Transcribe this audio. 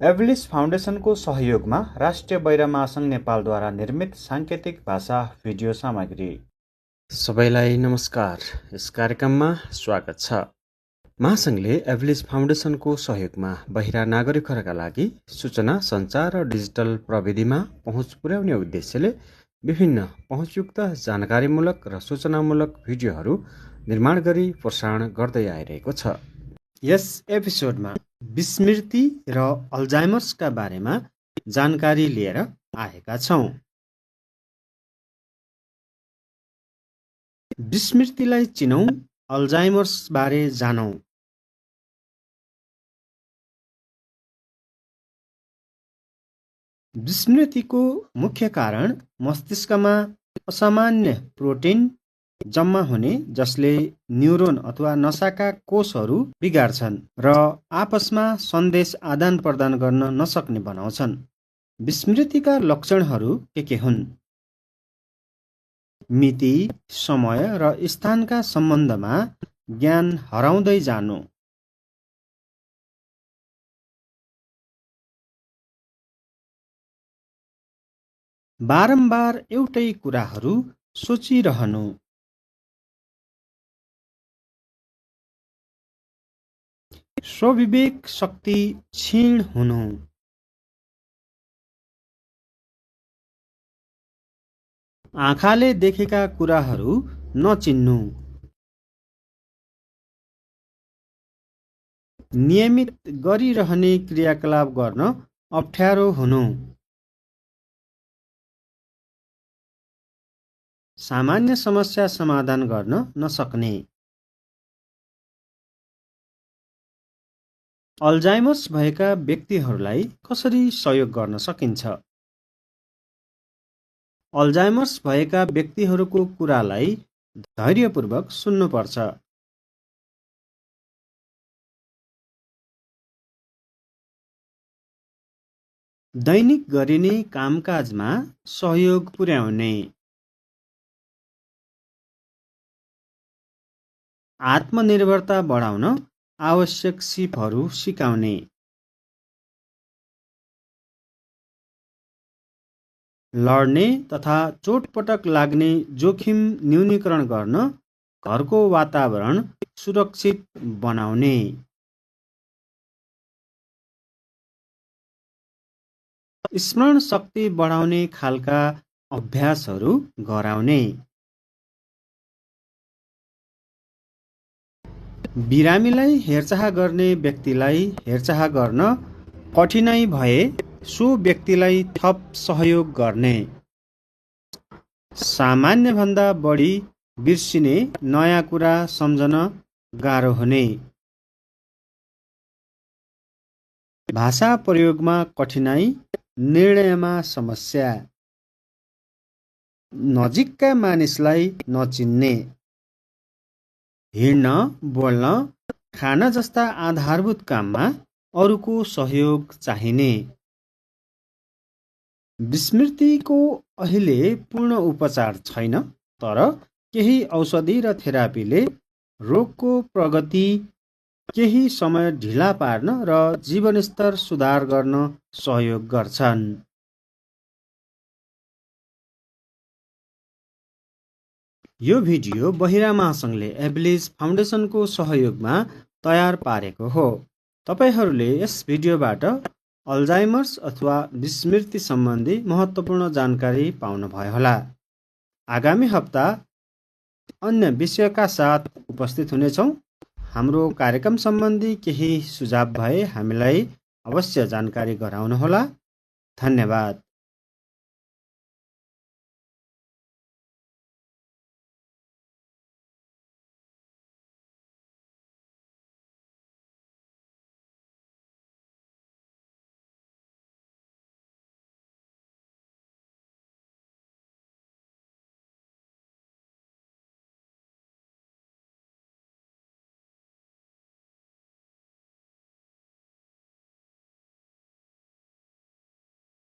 एभलिस फाउन्डेसनको सहयोगमा राष्ट्रिय बहिरा महासङ्घ नेपालद्वारा निर्मित साङ्केतिक भाषा भिडियो सामग्री। सबैलाई नमस्कार। यस कार्यक्रममा स्वागत छ। महासङ्घले एभलिस फाउन्डेसनको सहयोगमा बहिरा नागरिकहरूका लागि सूचना सञ्चार र डिजिटल प्रविधिमा पहुँच पुर्याउने उद्देश्यले विभिन्न पहुँचयुक्त जानकारीमूलक र सूचनामूलक भिडियोहरू निर्माण गरी प्रसारण गर्दै आइरहेको छ। यस एपिसोडमा विस्मृति र अल्जाइमर्सका बारेमा जानकारी लिएर आएका छौँ। विस्मृतिलाई चिनौँ, अल्जाइमर्स बारे जानौँ। विस्मृतिको मुख्य कारण मस्तिष्कमा असामान्य प्रोटिन जम्मा हुने जसले न्युरोन अथवा नसाका कोषहरू बिगार्छन् र आपसमा सन्देश आदान प्रदान गर्न नसक्ने बनाउँछन्। विस्मृतिका लक्षणहरू के हुन्? मिति, समय र स्थानका सम्बन्धमा ज्ञान हराउँदै जानु, बारम्बार एउटै कुराहरू सोचिरहनु, स्वविवेक शक्ति क्षीण हुनु, आँखाले देखेका कुराहरू नचिन्नु, नियमित गरिरहने क्रियाकलाप गर्न अप्ठ्यारो हुनु, सामान्य समस्या समाधान गर्न नसक्ने। अल्जाइमर्स भएका व्यक्तिहरूलाई कसरी सहयोग गर्न सकिन्छ? अल्जाइमर्स भएका व्यक्तिहरूको कुरालाई धैर्यपूर्वक सुन्नुपर्छ। दैनिक गरिने कामकाजमा सहयोग पुर्याउने, आत्मनिर्भरता बढाउन आवश्यक सिपहरू सिकाउने, लड्ने तथा चोटपटक लाग्ने जोखिम न्यूनीकरण गर्न घरको वातावरण सुरक्षित बनाउने, स्मरण शक्ति बढाउने खालका अभ्यासहरू गराउने, बिरामीलाई हेरचाह गर्ने व्यक्तिलाई हेरचाह गर्न कठिनाइ भए सो व्यक्तिलाई थप सहयोग गर्ने, सामान्यभन्दा बढी बिर्सिने, नयाँ कुरा सम्झन गाह्रो हुने, भाषा प्रयोगमा कठिनाइ, निर्णयमा समस्या, नजिकका मानिसलाई नचिन्ने, हिँड्न, बोल्न, खान जस्ता आधारभूत काममा अरूको सहयोग चाहिने। विस्मृतिको अहिले पूर्ण उपचार छैन, तर केही औषधि र थेरापीले रोगको प्रगति केही समय ढिला पार्न र जीवनस्तर सुधार गर्न सहयोग गर्छन्। यो भिडियो बहिरा महासङ्घले एभलिस फाउन्डेसनको सहयोगमा तयार पारेको हो। तपाईहरूले यस भिडियोबाट अल्जाइमर्स अथवा विस्मृति सम्बन्धी महत्त्वपूर्ण जानकारी पाउनुभयो होला। आगामी हप्ता अन्य विषयका साथ उपस्थित हुनेछौँ। हाम्रो कार्यक्रम सम्बन्धी केही सुझाव भए हामीलाई अवश्य जानकारी गराउनुहोला। धन्यवाद।